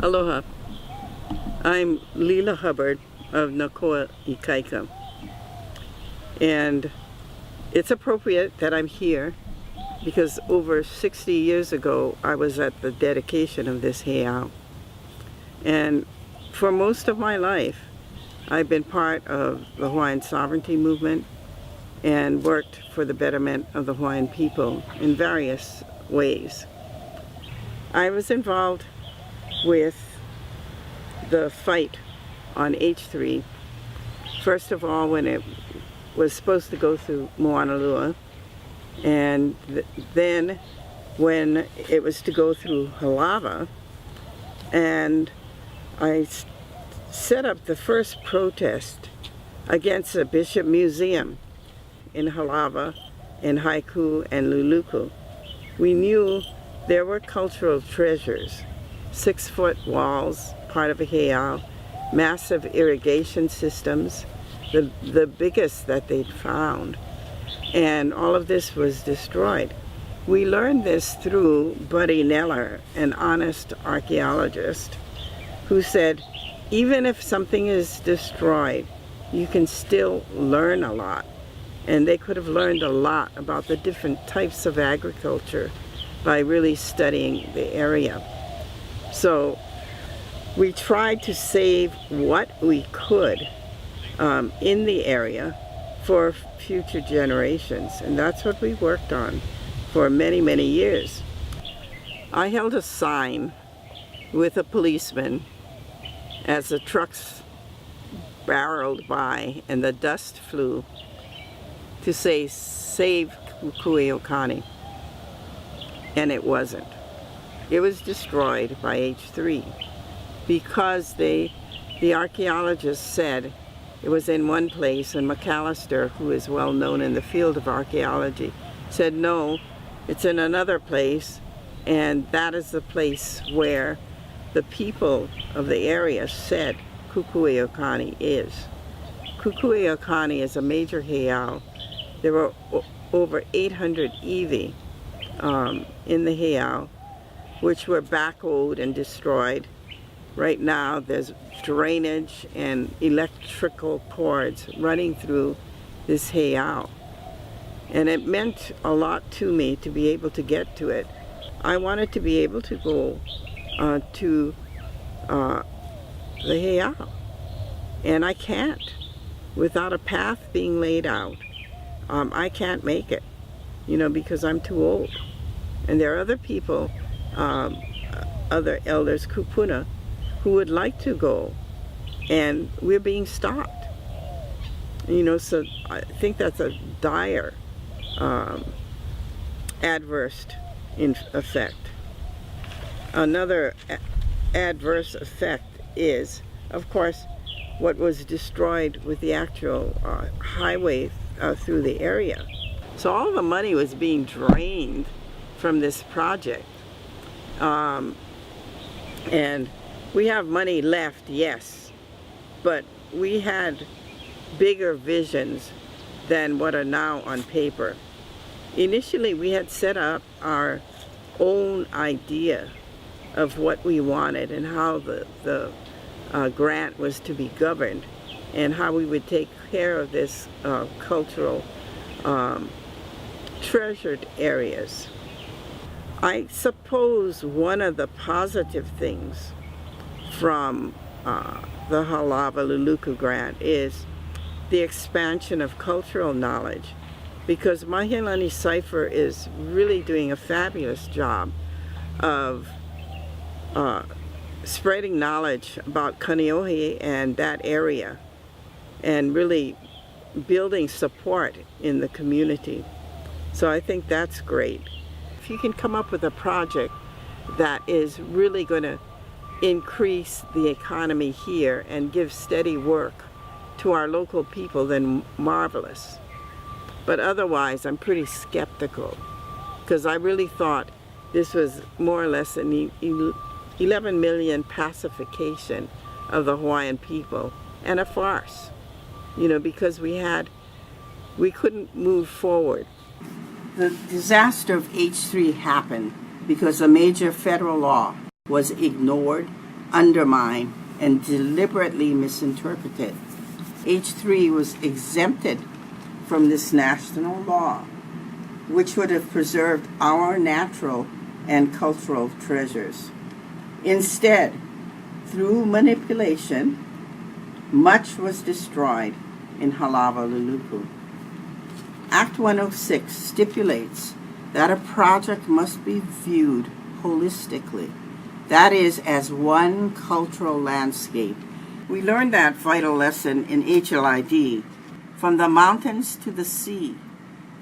Aloha. I'm Leela Hubbard of Nakoa Ikaika. And it's appropriate that I'm here because over 60 years ago I was at the dedication of this heiau. And for most of my life I've been part of the Hawaiian sovereignty movement and worked for the betterment of the Hawaiian people in various ways. I was involved with the fight on H3, first of all when it was supposed to go through Moanalua, and then when it was to go through Halawa, and I set up the first protest against the Bishop Museum in Halawa, in Haiku and Luluku. We knew there were cultural treasures, 6-foot walls, part of a heiau, massive irrigation systems, the biggest that they'd found, and all of this was destroyed. We learned this through Buddy Neller, an honest archaeologist, who said, even if something is destroyed, you can still learn a lot. And they could have learned a lot about the different types of agriculture by really studying the area. So we tried to save what we could in the area for future generations, and that's what we worked on for many, many years. I held a sign with a policeman as the trucks barreled by and the dust flew to say, "Save Kukueokani," and it wasn't. It was destroyed by H3 because the archaeologists said it was in one place, and McAllister, who is well known in the field of archaeology, said no, it's in another place, and that is the place where the people of the area said Kukueokani is. Kukueokani is a major heiau. There were over 800 iwi in the heiau, which were backhoed and destroyed. Right now there's drainage and electrical cords running through this heiau. And it meant a lot to me to be able to get to it. I wanted to be able to go to the heiau, and I can't without a path being laid out. I can't make it, because I'm too old. And there are other people, other elders, kupuna, who would like to go, and we're being stopped. So I think that's a dire adverse effect. Another adverse effect is, of course, what was destroyed with the actual highway through the area. So all the money was being drained from this project. And we have money left, yes, but we had bigger visions than what are now on paper. Initially, we had set up our own idea of what we wanted and how the grant was to be governed and how we would take care of this cultural treasured areas. I suppose one of the positive things from the Halawa Luluku grant is the expansion of cultural knowledge, because Mahilani Cipher is really doing a fabulous job of spreading knowledge about Kaneohe and that area, and really building support in the community. So I think that's great. If you can come up with a project that is really going to increase the economy here and give steady work to our local people, then marvelous. But otherwise, I'm pretty skeptical, because I really thought this was more or less an 11 million pacification of the Hawaiian people, and a farce, because we couldn't move forward. The disaster of H3 happened because a major federal law was ignored undermined and deliberately misinterpreted. H3 was exempted from this national law, which would have preserved our natural and cultural treasures. Instead, through manipulation, much was destroyed in Halawa-Luluku. Act 106 stipulates that a project must be viewed holistically, that is, as one cultural landscape. We learned that vital lesson in HLID, from the mountains to the sea.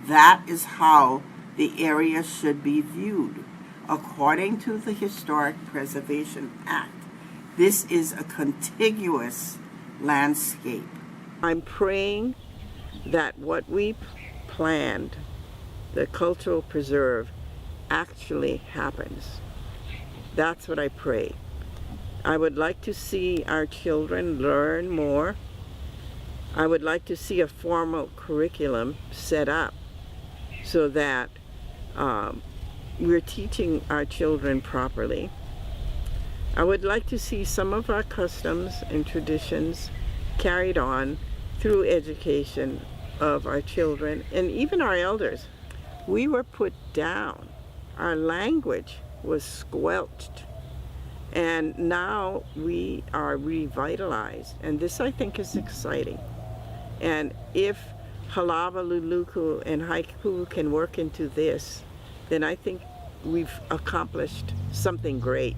That is how the area should be viewed. According to the Historic Preservation Act, this is a contiguous landscape. I'm praying that what we planned, the cultural preserve, actually happens. That's what I pray. I would like to see our children learn more. I would like to see a formal curriculum set up so that we're teaching our children properly. I would like to see some of our customs and traditions carried on through education of our children and even our elders. We were put down. Our language was squelched. And now we are revitalized. And this, I think, is exciting. And if Halawa-Luluku and Haiku can work into this, then I think we've accomplished something great.